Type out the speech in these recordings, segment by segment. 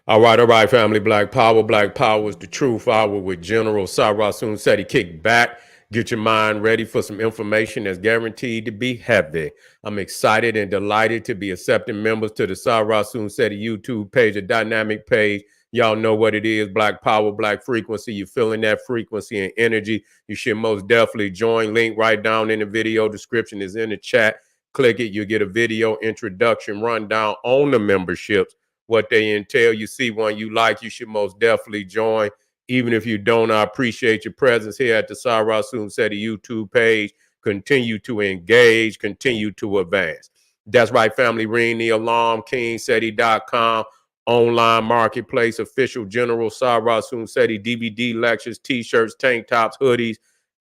All right, family. Black Power. Black Power is the truth hour with General Sarasun said he kicked back. Get your mind ready for some information that's guaranteed to be heavy. I'm excited and delighted to be accepting members to the Sarasun said YouTube page, a dynamic page. Y'all know what it is. Black Power, Black Frequency. You're feeling that frequency and energy. You should most definitely join. Link right down in the video description is in the chat. Click it. You get a video introduction rundown on the memberships, what they entail. You see one you like, you should most definitely join. Even if you don't, I appreciate your presence here at the Sarah Soon Seti YouTube page. Continue to engage, continue to advance. That's right, family. Ring the alarm, kingseti.com, online marketplace, official General Sarah Soon Seti DVD lectures, t-shirts, tank tops, hoodies,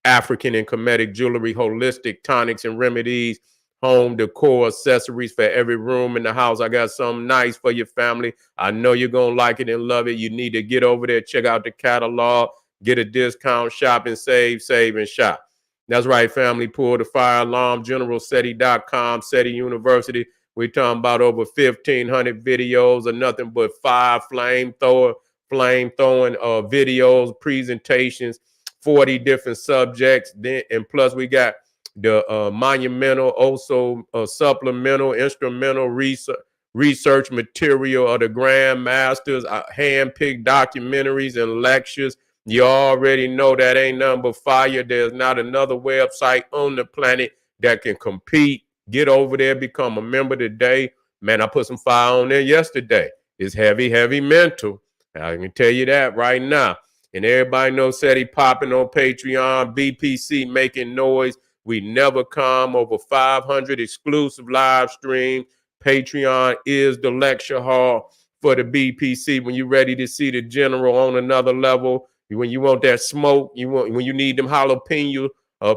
African and Kemetic jewelry, holistic tonics and remedies, home decor, accessories for every room in the house. I got something nice for your family. I know you're going to like it and love it. You need to get over there, check out the catalog, get a discount, shop and save and shop. That's right, family. Pull the fire alarm, generalseti.com, SETI University. We're talking about over 1,500 videos of nothing but fire, flame throwing videos, presentations, 40 different subjects. Then, and plus we got the monumental, also supplemental, instrumental research material of the Grand Masters, hand-picked documentaries and lectures. You already know that ain't nothing but fire. There's not another website on the planet that can compete. Get over there, become a member today. Man, I put some fire on there yesterday. It's heavy, heavy mental. I can tell you that right now. And everybody knows SETI popping on Patreon, BPC making noise. We never come. Over 500 exclusive live streams. Patreon is the lecture hall for the BPC. When you're ready to see the general on another level, when you want that smoke, when you need them jalapeno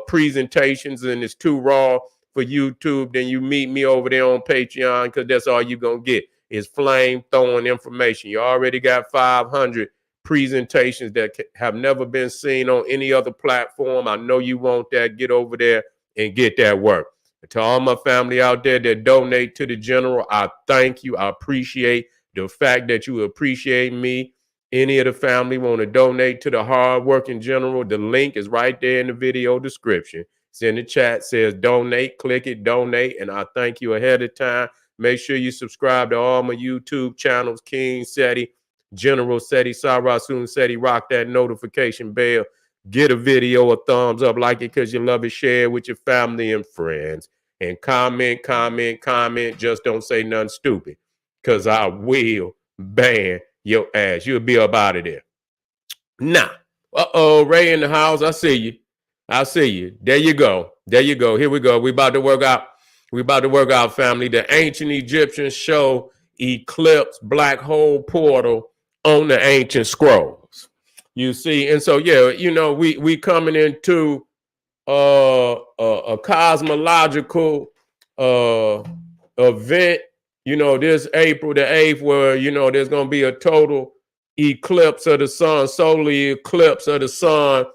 presentations and it's too raw for YouTube, then you meet me over there on Patreon, because that's all you're going to get is flame throwing information. You already got 500 presentations that have never been seen on any other platform. I know you want that. Get over there and get that work. And to all my family out there that donate to the general, I thank you. I appreciate the fact that you appreciate me. Any of the family want to donate to the hardworking general, the link is right there in the video description. It's in the chat, says donate. Click it, donate, and I thank you ahead of time. Make sure you subscribe to all my YouTube channels, King Seti, General Seti, Sarasun Seti. Rock that notification bell. Get a video a thumbs up, like it because you love it, share it with your family and friends. And comment. Just don't say nothing stupid, because I will ban your ass. You'll be up out of there. Nah. Ray in the house. I see you. I see you. There you go. There you go. Here we go. We about to work out. We about to work out, family. The ancient Egyptians show Eclipse black hole portal on the ancient scrolls. You see, and so yeah, you know, we coming into a cosmological event, you know, this April the 8th, where, you know, there's going to be a total eclipse of the sun, solar eclipse of the sun.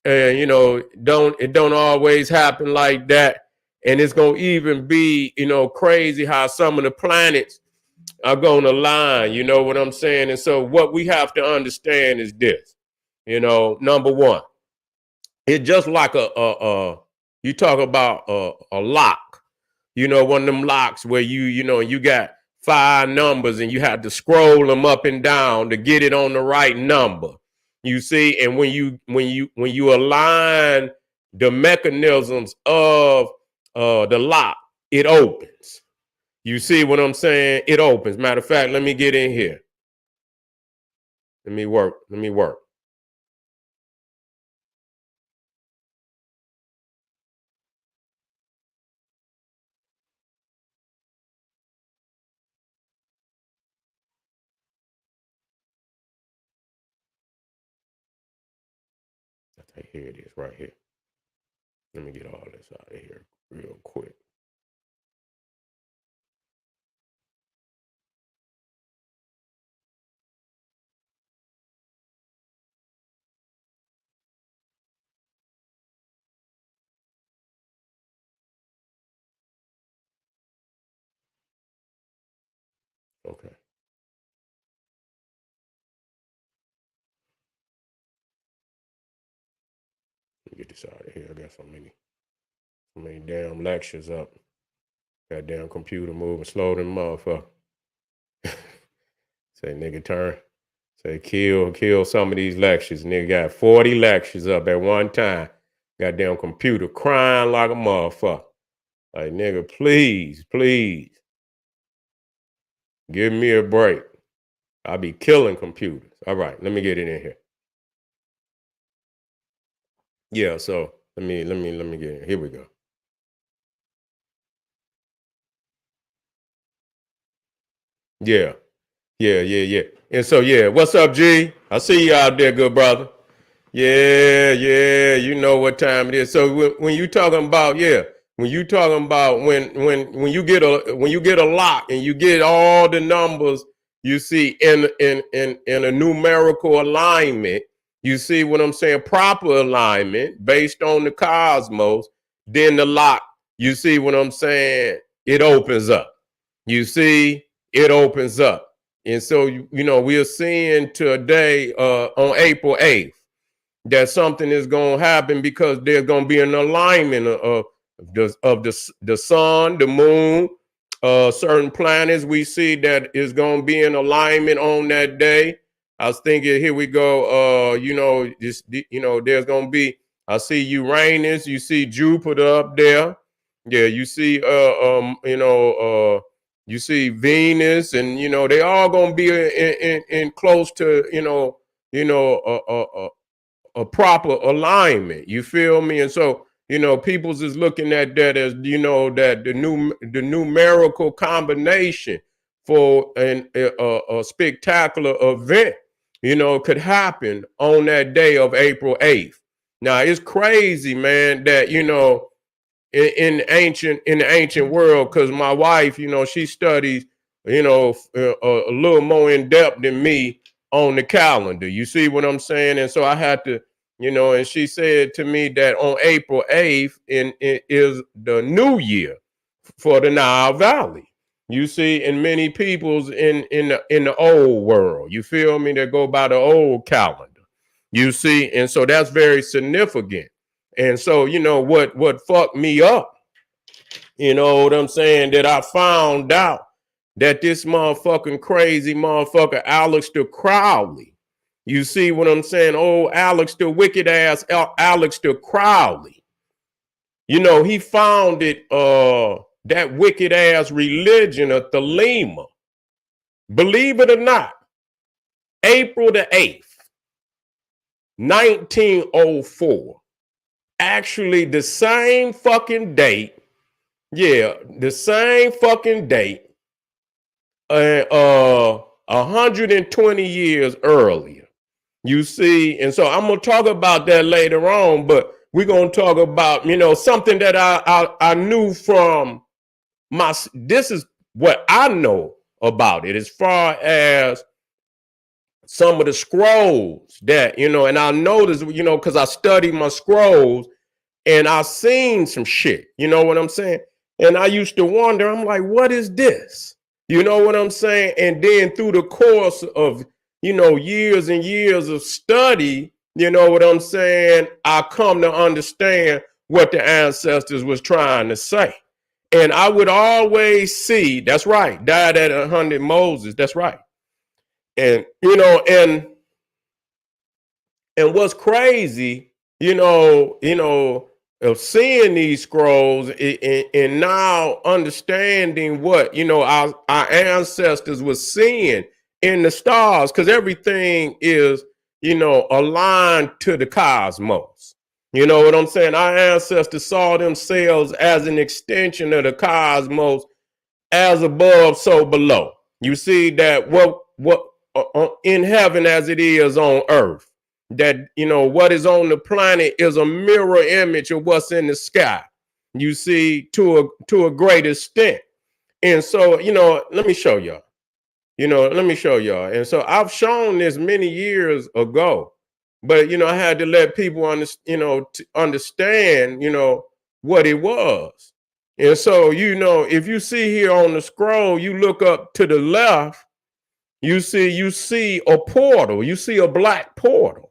And, you know, it don't always happen like that. And it's going to even be, you know, crazy how some of the planets are going to line, you know what I'm saying? And so what we have to understand is this, you know, number one, it's just like you talk about a lock, you know, one of them locks where you know, you got five numbers and you have to scroll them up and down to get it on the right number. You see, and when you align the mechanisms of the lock, it opens. You see what I'm saying? It opens. Matter of fact, let me get in here. Let me work. Let me work. Here it is, right here. Let me get all this out of here real quick. Okay. get this out of here. I got so many damn lectures up. Goddamn computer moving slow than motherfucker. Say nigga turn. Say kill some of these lectures. Nigga got 40 lectures up at one time. Goddamn computer crying like a motherfucker. Like nigga, please. Give me a break. I'll be killing computers. All right, let me get it in here. Yeah, so let me get it. Here we go. Yeah. And so what's up, G? I see you out there, good brother. Yeah, you know what time it is. So when you talking about when you talking about when you get a lock and you get all the numbers you see in a numerical alignment, you see what I'm saying, proper alignment based on the cosmos, then the lock, you see what I'm saying, it opens up. You see, it opens up. And so we are seeing today on April 8th that something is going to happen because there's going to be an alignment of the sun, the moon, certain planets we see that is going to be in alignment on that day. I was thinking, here we go. There's going to be, I see Uranus, you see Jupiter up there. Yeah, you see, you see Venus, and they all going to be in close to, a proper alignment. You feel me? And so, people's is looking at that as, that the numerical combination for a spectacular event, could happen on that day of April 8th. Now it's crazy, man, that, in the ancient world, because my wife, she studies, a little more in depth than me on the calendar. You see what I'm saying? And so I had to, and she said to me that on April 8th is the new year for the Nile Valley. You see, and many people's in the old world, you feel me, that go by the old calendar. You see, and so that's very significant. And so, what fucked me up, you know what I'm saying, that I found out that this motherfucking crazy motherfucker, Aleister Crowley, you see what I'm saying? Oh, Alex, the wicked ass Aleister Crowley. He founded that wicked ass religion of Thelema. Believe it or not, April the 8th, 1904. Actually, the same fucking date. Yeah, the same fucking date. 120 years earlier. You see, and so I'm gonna talk about that later on, but we're gonna talk about, something that I knew from this is what I know about it as far as some of the scrolls that, and I noticed, because I studied my scrolls and I seen some shit, you know what I'm saying? And I used to wonder, I'm like, what is this? You know what I'm saying? And then through the course of, years and years of study, you know what I'm saying, I come to understand what the ancestors was trying to say. And I would always see, that's right, died at 100 Moses, that's right. And, and what's crazy, of seeing these scrolls and now understanding what, our ancestors were seeing in the stars, because everything is, aligned to the cosmos. You know what I'm saying? Our ancestors saw themselves as an extension of the cosmos, as above, so below. You see that what in heaven as it is on earth, that what is on the planet is a mirror image of what's in the sky. You see, to a great extent. And so, let me show y'all. And so I've shown this many years ago, but I had to let people understand, what it was. And so, if you see here on the scroll, you look up to the left, you see a portal, you see a black portal.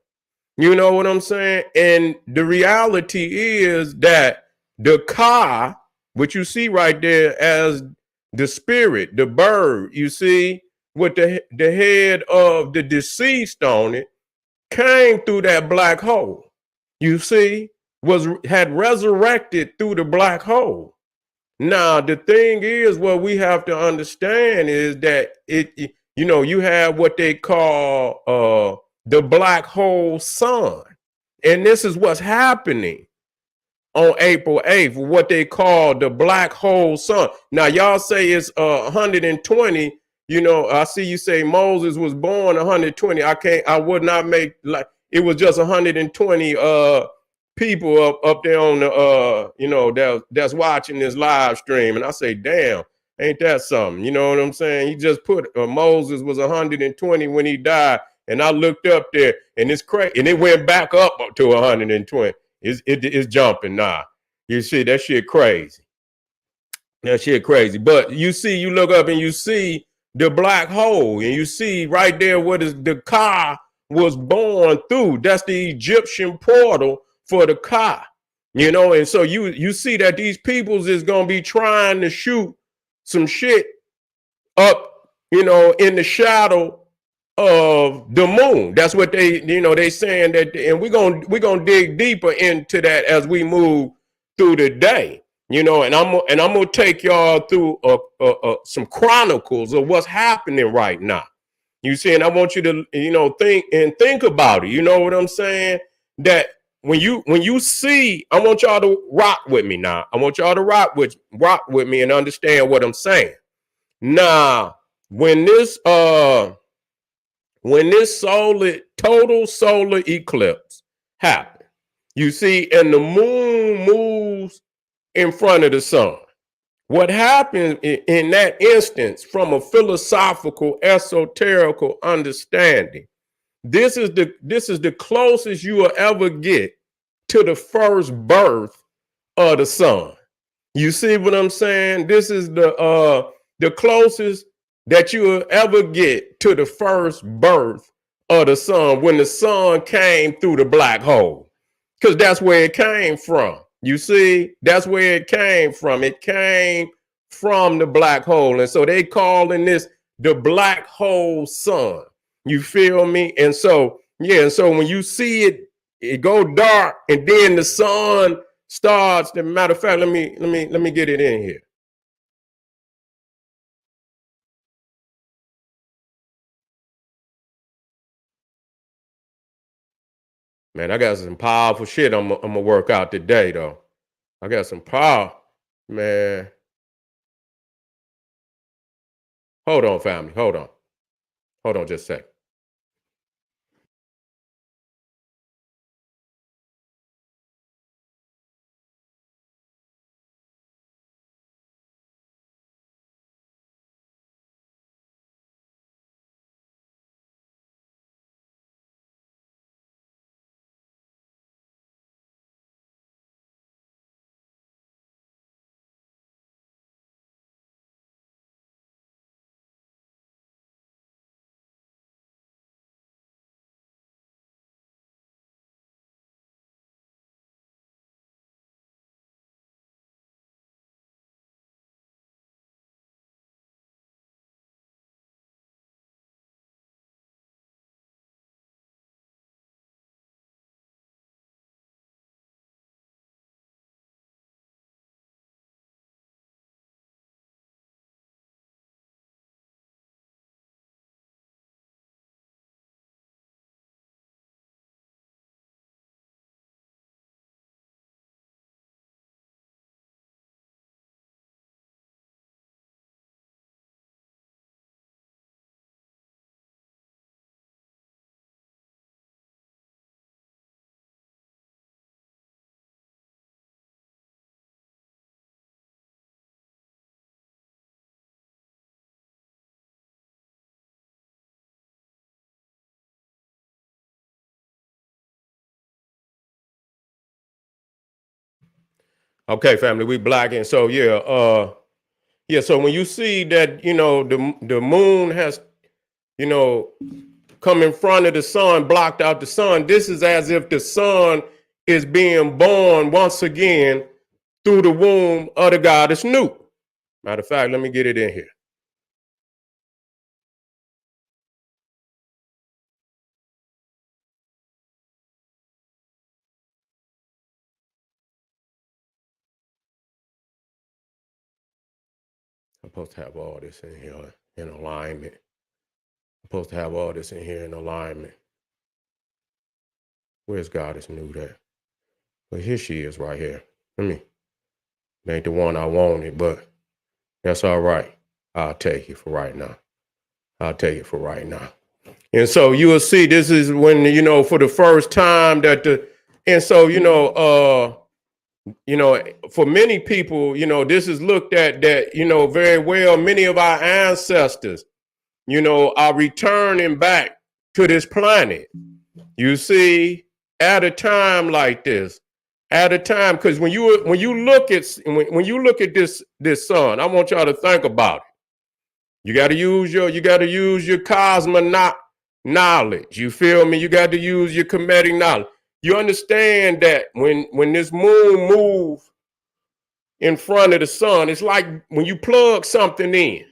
You know what I'm saying? And the reality is that the Ka, which you see right there as the spirit, the bird, you see, with the head of the deceased on it, came through that black hole. You see, had resurrected through the black hole. Now, the thing is, what we have to understand is that you have what they call the black hole sun. And this is what's happening on April 8th, what they call the black hole sun. Now, y'all say it's 120. I see you say Moses was born 120. I would not make like it was just 120 people up there on the that's watching this live stream. And I say, damn, ain't that something? You know what I'm saying? He just put Moses was 120 when he died. And I looked up there and it's crazy. And it went back up to 120. It's jumping now. You see, that shit crazy. That shit crazy. But you look up and you see the black hole, and you see right there what is the Ka was born through. That's the Egyptian portal for the Ka. And so you see that these peoples is gonna be trying to shoot some shit up, in the shadow of the moon. That's what they saying that, and we're gonna dig deeper into that as we move through the day. And I'm gonna take y'all through some chronicles of what's happening right now. You see, and I want you to think about it. You know what I'm saying? That when you see, I want y'all to rock with me now. I want y'all to rock with me and understand what I'm saying. Now, when this total solar eclipse happens, you see, and the moon moves in front of the sun. What happens in that instance, from a philosophical, esoterical understanding, this is the closest you will ever get to the first birth of the sun. You see what I'm saying? This is the closest that you will ever get to the first birth of the sun, when the sun came through the black hole, because that's where it came from. You see, that's where it came from. It came from the black hole. And so they calling this the black hole sun. You feel me? And so, and so when you see it go dark, and then the sun starts. As a matter of fact, let me get it in here. Man, I got some powerful shit I'm gonna work out today, though. I got some power, man. Hold on, family. Hold on, just a sec. Okay, family, we blacking. So so when you see that, the moon has, you know, come in front of the sun, blocked out the sun. This is as if the sun is being born once again through the womb of the goddess Nut. Matter of fact, let me get it in here. I'm supposed to have all this in here in alignment. I'm supposed to have all this in here in alignment. Where's goddess Nut at? Well, here she is right here. It ain't the one I wanted, but that's all right. I'll take it for right now. I'll take it for right now. And so you will see this is when, for the first time that for many people, this is looked at that, very well. Many of our ancestors, are returning back to this planet. You see, at a time like this, because when you look at this sun, I want y'all to think about it. You got to use your cosmological knowledge. You feel me? You got to use your Kemetic knowledge. You understand that when this moon moves in front of the sun, it's like when you plug something in.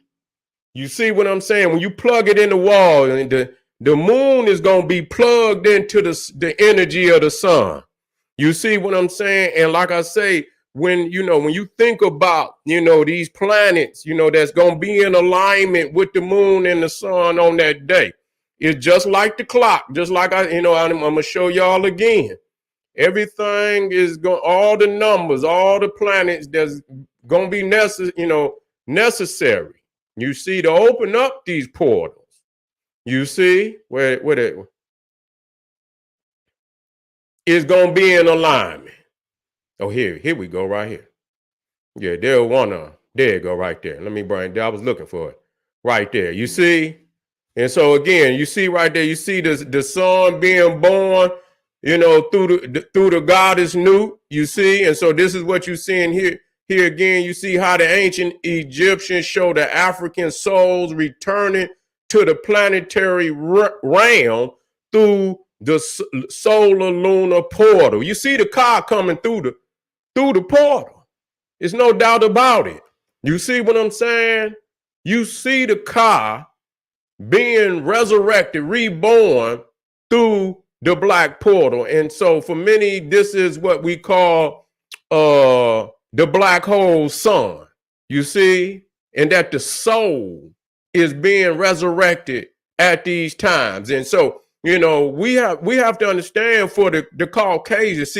You see what I'm saying? When you plug it in the wall, and the moon is going to be plugged into the energy of the sun. You see what I'm saying? And like I say, when you think about, these planets, that's going to be in alignment with the moon and the sun on that day. It's just like the clock, just like I'm going to show y'all again. Everything is going, all the numbers, all the planets that's going to be necessary. You see, to open up these portals. You see where it is going to be in alignment. Oh, here we go right here. Yeah, there you go right there. Let me bring, I was looking for it right there. You see? And so again, you see right there, you see the sun being born, through the goddess Nut, you see? And so this is what you're seeing here. Here again, you see how the ancient Egyptians show the African souls returning to the planetary realm through the solar lunar portal. You see the car coming through the portal. There's no doubt about it. You see what I'm saying? You see the car being resurrected, reborn through the black portal. And so for many, this is what we call the black hole sun. You see? And that the soul is being resurrected at these times. And so, we have to understand for the Caucasians,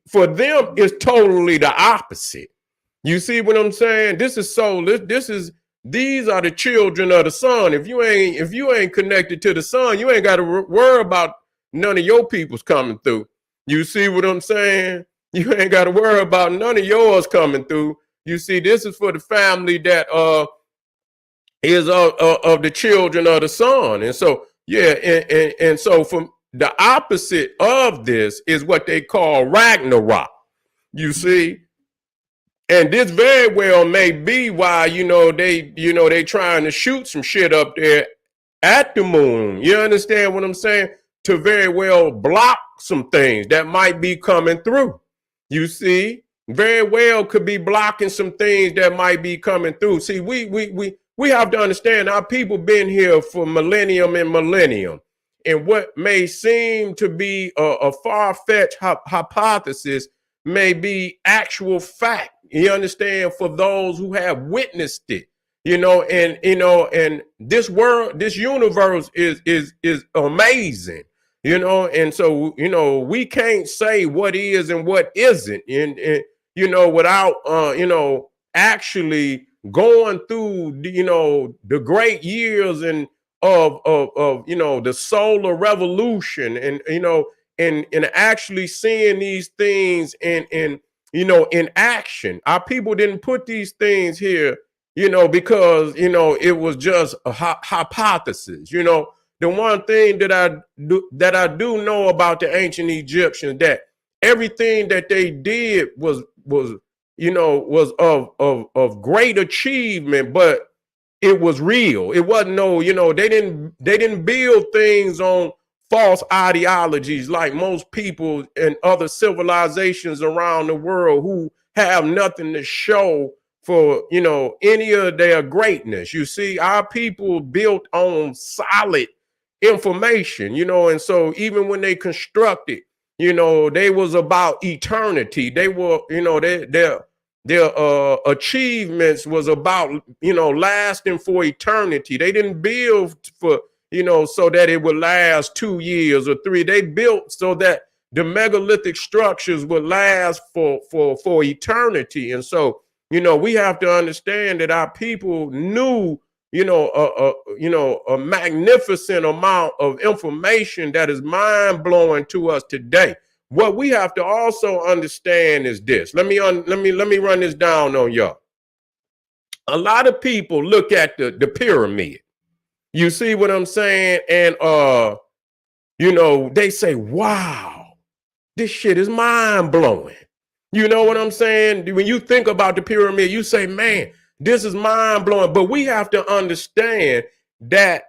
for them, it's totally the opposite. You see what I'm saying? This is these are the children of the sun. If you ain't connected to the sun, you ain't got to worry about none of your peoples coming through. You see what I'm saying? You ain't got to worry about none of yours coming through. You see, this is for the family that is of the children of the sun. And so, yeah, and so from the opposite of this is what they call Ragnarok. You see? And this very well may be why, they trying to shoot some shit up there at the moon. You understand what I'm saying? To very well block some things that might be coming through. You see, very well could be blocking some things that might be coming through. See, we have to understand our people been here for millennium and millennium. And what may seem to be a far-fetched hypothesis may be actual fact. You understand, for those who have witnessed it, and this world, this universe is amazing, and so, we can't say what is and what isn't, and without, actually going through, the great years and of the solar revolution, and, and actually seeing these things in action. Our people didn't put these things here, because, it was just a hypothesis. The one thing that I do know about the ancient Egyptians, that everything that they did was of great achievement, but it was real. It wasn't no, they didn't build things on false ideologies like most people and other civilizations around the world who have nothing to show for, any of their greatness. You see, our people built on solid information, and so even when they constructed, they was about eternity. They were, their achievements was about, lasting for eternity. They didn't build for, so that it would last 2 years or three. They built so that the megalithic structures would last for eternity. And so, we have to understand that our people knew, a magnificent amount of information that is mind blowing to us today. What we have to also understand is this. Let me run this down on y'all. A lot of people look at the pyramid. You see what I'm saying? And they say, wow, this shit is mind blowing. You know what I'm saying? When you think about the pyramid, you say, man, this is mind blowing. But we have to understand that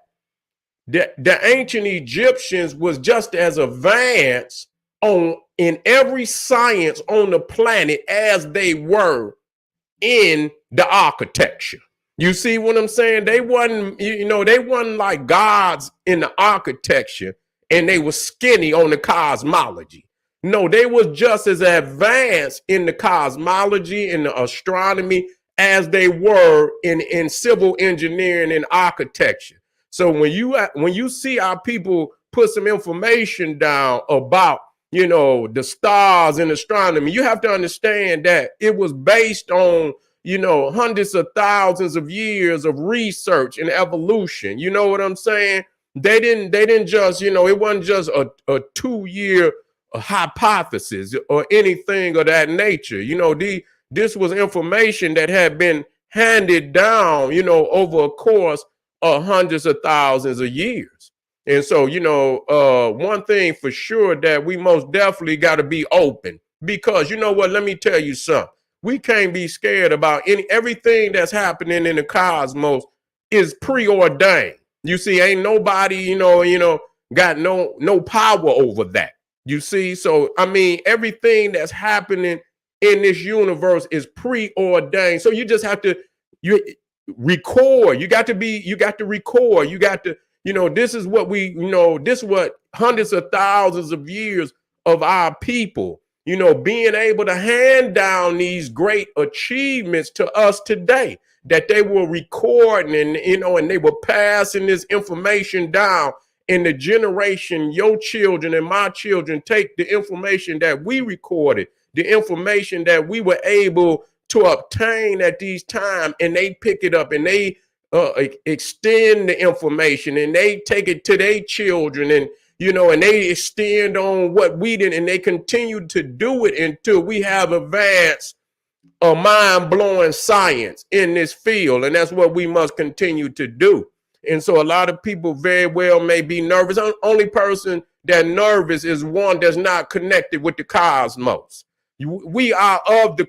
the ancient Egyptians was just as advanced in every science on the planet as they were in the architecture. You see what I'm saying? They wasn't, they wasn't like gods in the architecture and they were skinny on the cosmology. No, they was just as advanced in the cosmology and the astronomy as they were in civil engineering and architecture. So when you see our people put some information down about, the stars and astronomy, you have to understand that it was based on, hundreds of thousands of years of research and evolution. You know what I'm saying? They didn't just, it wasn't just a 2-year hypothesis or anything of that nature. This was information that had been handed down, over a course of hundreds of thousands of years. And so, one thing for sure that we most definitely got to be open, because you know what, let me tell you something. We can't be scared about everything that's happening in the cosmos is preordained. You see, ain't nobody, got no power over that. You see, so I mean, everything that's happening in this universe is preordained. So you just have to record. You got to record. You got to, this is what this is what hundreds of thousands of years of our people, being able to hand down these great achievements to us today, that they were recording and, and they were passing this information down. In the generation, your children and my children take the information that we recorded, the information that we were able to obtain at these times, and they pick it up and they extend the information and they take it to their children, and and they extend on what we did, and they continue to do it until we have advanced a mind-blowing science in this field. And that's what we must continue to do. And so a lot of people very well may be nervous. The only person that nervous is one that's not connected with the cosmos. We are of the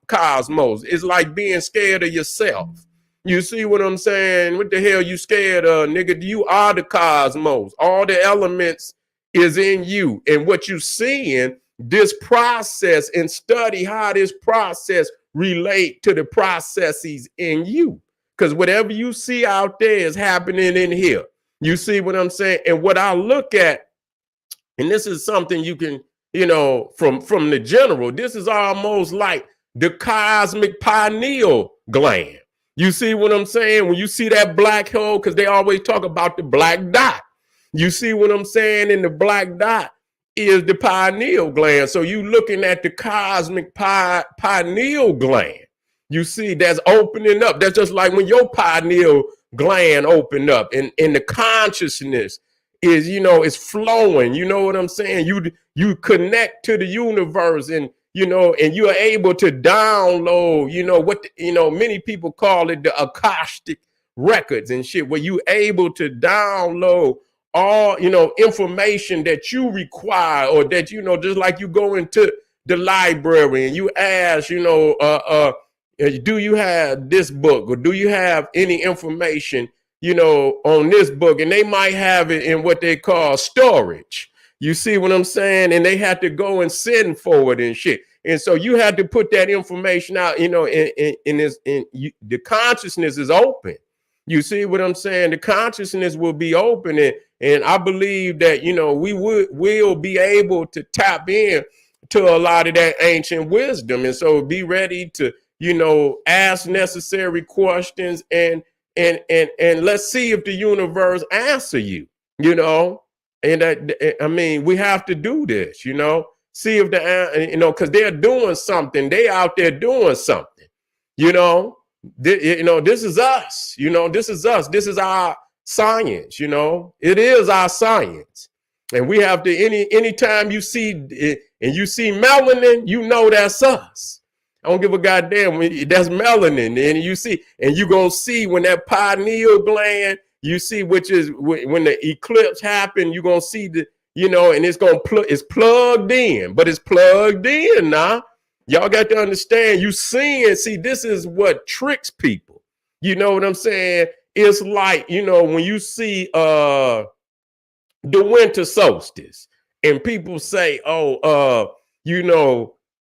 cosmos. It's like being scared of yourself. You see what I'm saying? What the hell you scared of, nigga? You are the cosmos. All the elements is in you. And what you seeing, this process, and study how this process relate to the processes in you. Because whatever you see out there is happening in here. You see what I'm saying? And what I look at, and this is something you can, from the general, this is almost like the cosmic pineal gland. You see what I'm saying? When you see that black hole, because they always talk about the black dot. You see what I'm saying? And the black dot is the pineal gland. So you looking at the cosmic pineal gland. You see, that's opening up. That's just like when your pineal gland opened up, and the consciousness is, is flowing. You know what I'm saying? You connect to the universe, and and you are able to download, what many people call it the Akashic records and shit, where you able to download all information that you require, or that just like you go into the library and you ask Do you have this book, or do you have any information, on this book? And they might have it in what they call storage. You see what I'm saying? And they had to go and send for it and shit. And so you had to put that information out, the consciousness is open. You see what I'm saying? The consciousness will be open, and I believe that, we will be able to tap in to a lot of that ancient wisdom. And so be ready to, ask necessary questions, and let's see if the universe answer you, and we have to do this, see if because they're doing something. They out there doing something, this is us, this is us. This is our science, it is our science. And we have to, anytime you see it and you see melanin, that's us. I don't give a goddamn. That's melanin. And you see, and you're going to see when that pineal gland, you see, which is when the eclipse happened, you're going to see the, and it's plugged in, but it's plugged in now. Y'all got to understand, see, this is what tricks people. You know what I'm saying? It's like, when you see the winter solstice and people say,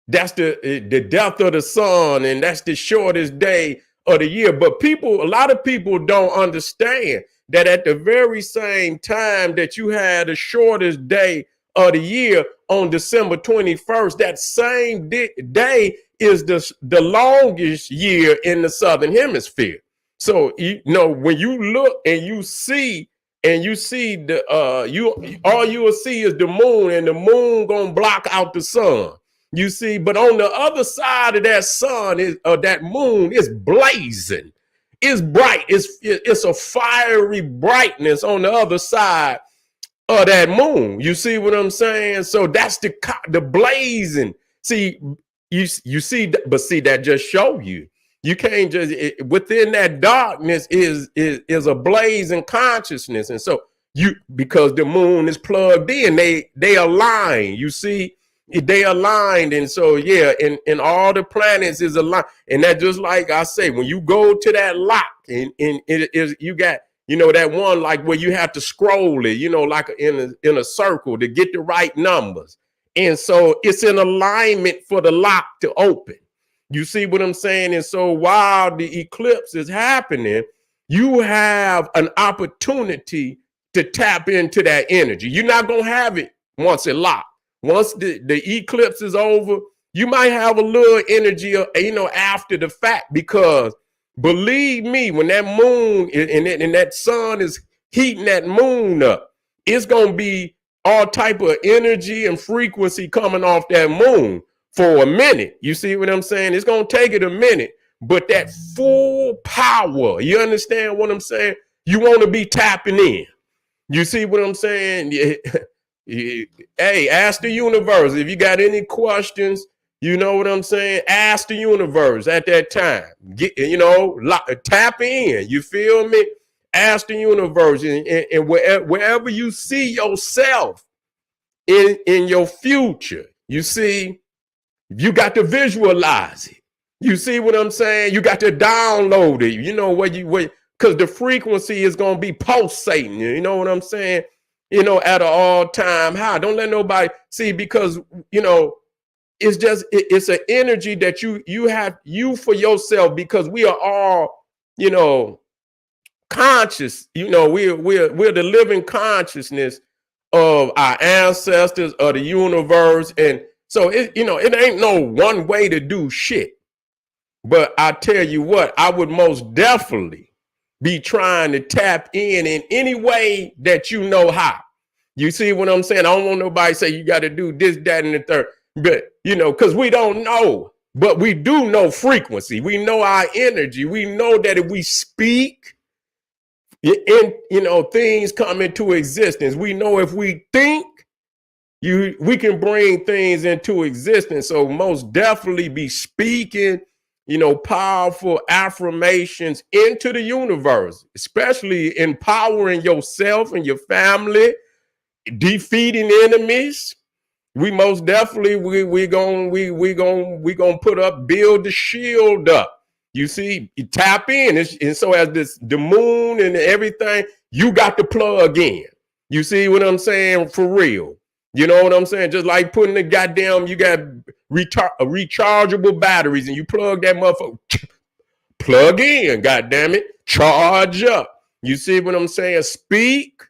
that's the death of the sun, and that's the shortest day of the year. But a lot of people don't understand that at the very same time that you had the shortest day of the year on December 21st, that same day is the longest year in the Southern Hemisphere. So, when you look and you see the all you will see is the moon, and the moon gonna block out the sun. You see, but on the other side of that sun that moon is blazing. It's bright. It's a fiery brightness on the other side of that moon. You see what I'm saying? So that's the blazing. See, you see, but see, that just show you. You can't just within that darkness is a blazing consciousness, and so because the moon is plugged in, they align. You see. They aligned, and so and all the planets is aligned, and that just like I say, when you go to that lock, and it is you got that one like where you have to scroll it, like in a circle to get the right numbers, and so it's in alignment for the lock to open. You see what I'm saying? And so while the eclipse is happening, you have an opportunity to tap into that energy. You're not gonna have it once it locked. Once the eclipse is over, you might have a little energy, after the fact, because believe me, when that moon and that sun is heating that moon up, it's going to be all type of energy and frequency coming off that moon for a minute. You see what I'm saying? It's going to take it a minute, but that full power, you understand what I'm saying? You want to be tapping in. You see what I'm saying? Hey, ask the universe if you got any questions. You know what I'm saying? Ask the universe at that time. Tap in. You feel me? Ask the universe, and wherever you see yourself in your future, you see, you got to visualize it. You see what I'm saying? You got to download it. Because the frequency is going to be pulsating. You know what I'm saying? At an all-time high. Don't let nobody see, because, it's just, it's an energy that you have for yourself, because we are all, conscious, we're the living consciousness of our ancestors, of the universe. And so it ain't no one way to do shit. But I tell you what, I would most definitely be trying to tap in any way that you know how. You see what I'm saying? I don't want nobody to say you got to do this, that, and the third. But, because we don't know. But we do know frequency. We know our energy. We know that if we speak, things come into existence. We know if we think, we can bring things into existence. So most definitely be speaking, powerful affirmations into the universe, especially empowering yourself and your family, defeating enemies. We most definitely we gonna build the shield up. You see, you tap in. And so as the moon and everything, you got to plug in. You see what I'm saying? For real. You know what I'm saying? Just like putting the goddamn, you got rechargeable batteries and you plug that motherfucker, plug in, goddamn it, charge up. You see what I'm saying? Speak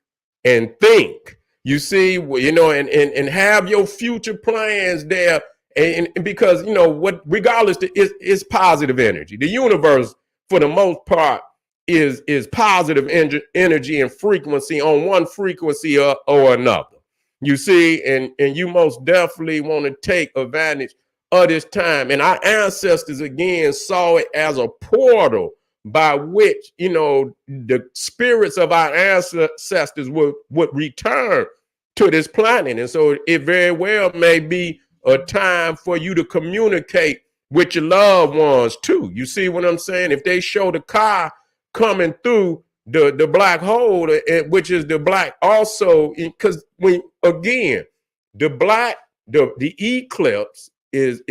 and think. You see, you know, and have your future plans there. And because, you know, what, regardless, it's positive energy. The universe, for the most part, is positive energy and frequency on one frequency or another. You see, and you most definitely want to take advantage of this time. And our ancestors, again, saw it as a portal by which, you know, the spirits of our ancestors would return to this planet. And so it very well may be a time for you to communicate with your loved ones too. You see what I'm saying? If they show the car coming through the black hole, which is the black also, because when again, the eclipse is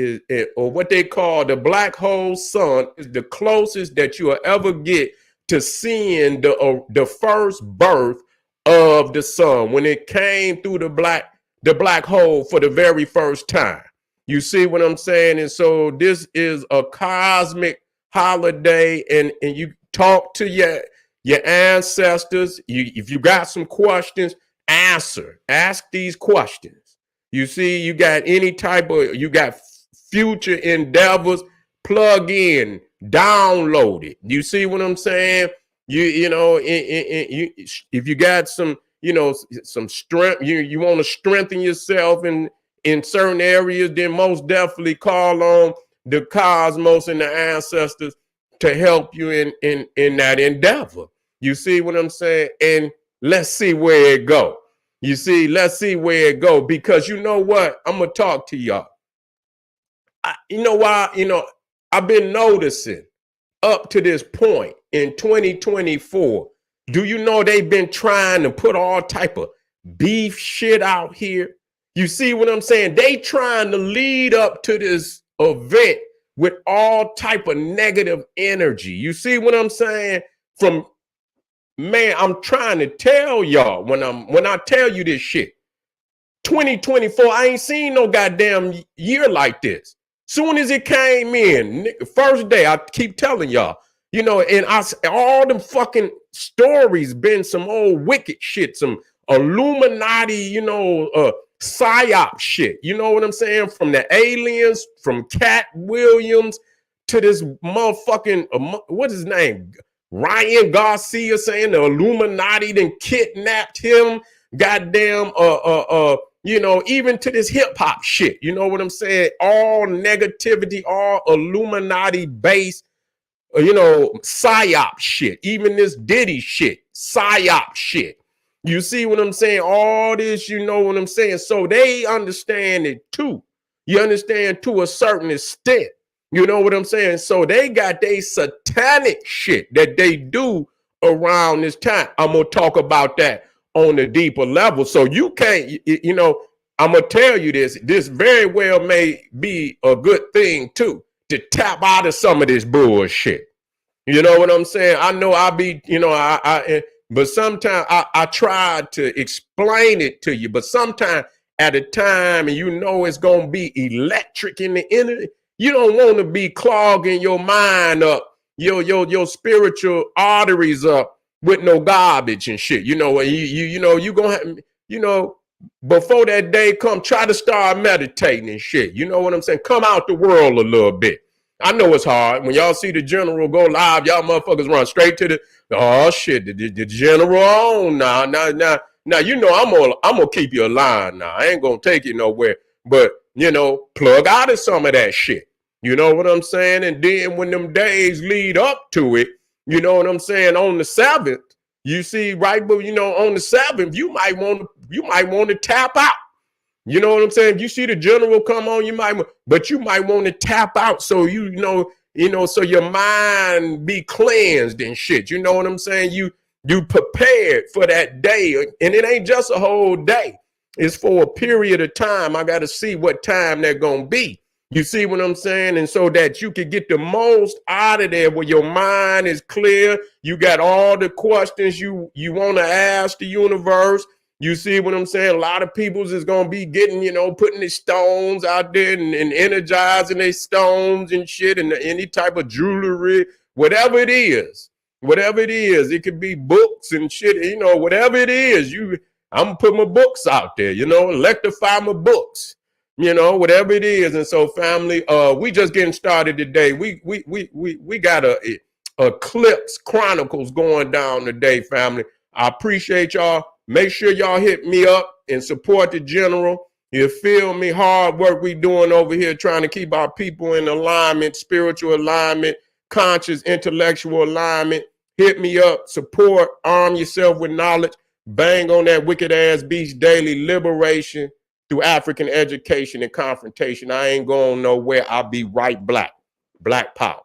or what they call the black hole sun is the closest that you'll ever get to seeing the first birth of the sun when it came through the black hole for the very first time. You see what I'm saying? And so this is a cosmic holiday, and you talk to your ancestors. If you got some questions, ask these questions. You see, you got any type of, you got future endeavors, plug in, download it. You see what I'm saying? You know, if you got some, you know, some strength, you want to strengthen yourself in certain areas, then most definitely call on the cosmos and the ancestors to help you in that endeavor. You see what I'm saying? And let's see where it go. You see, let's see where it go, because you know what? I'm gonna talk to y'all. You know why? You know, I've been noticing up to this point in 2024. Do you know they've been trying to put all type of beef shit out here? You see what I'm saying? They trying to lead up to this event with all type of negative energy. You see what I'm saying? From, man, I'm trying to tell y'all when I tell you this shit. 2024, I ain't seen no goddamn year like this. Soon as it came in, first day, I keep telling y'all, you know, and all them fucking stories been some old wicked shit, some Illuminati, you know, psyop shit. You know what I'm saying? From the aliens, from Cat Williams to this motherfucking, what's his name? Ryan Garcia saying the Illuminati then kidnapped him. Goddamn, you know, even to this hip hop shit. You know what I'm saying? All negativity, all Illuminati based, you know, psyop shit. Even this Diddy shit, psyop shit. You see what I'm saying? All this, you know what I'm saying? So they understand it too. You understand to a certain extent. You know what I'm saying? So they got they satanic shit that they do around this time. I'm going to talk about that on a deeper level. So you can't, you know, I'm going to tell you this very well may be a good thing too, to tap out of some of this bullshit. You know what I'm saying? I know I be, you know, but sometimes I try to explain it to you, but sometimes at a time, and you know it's going to be electric in the energy, you don't want to be clogging your mind up, your spiritual arteries up with no garbage and shit. You know, you know, you gonna have, you know, before that day come, try to start meditating and shit. You know what I'm saying? Come out the world a little bit. I know it's hard. When y'all see the general go live, y'all motherfuckers run straight to the, oh shit, the general on now. You know I'm gonna keep you alive now. I ain't gonna take you nowhere. But you know, plug out of some of that shit. You know what I'm saying? And then when them days lead up to it, you know what I'm saying, on the 7th, you see, right, but you know, on the 7th, you might want to tap out. You know what I'm saying? If you see the general come on, you might want to tap out, so you know, so your mind be cleansed and shit. You know what I'm saying? You prepared for that day, and it ain't just a whole day. It's for a period of time. I got to see what time they're gonna be. You see what I'm saying? And so that you can get the most out of there where your mind is clear. You got all the questions you want to ask the universe. You see what I'm saying? A lot of people's is going to be getting, putting the stones out there and energizing their stones and shit and any type of jewelry, whatever it is. Whatever it is, it could be books and shit, whatever it is. I'm going to put my books out there, electrify my books. Whatever it is. And so, family, we just getting started today. We got a Eclipse Chronicles going down today, family. I appreciate y'all. Make sure y'all hit me up and support the general. You feel me? Hard work we doing over here trying to keep our people in alignment, spiritual alignment, conscious, intellectual alignment. Hit me up, support, arm yourself with knowledge, bang on that wicked ass beast daily liberation through African education and confrontation. I ain't going nowhere. I'll be right black. Black power.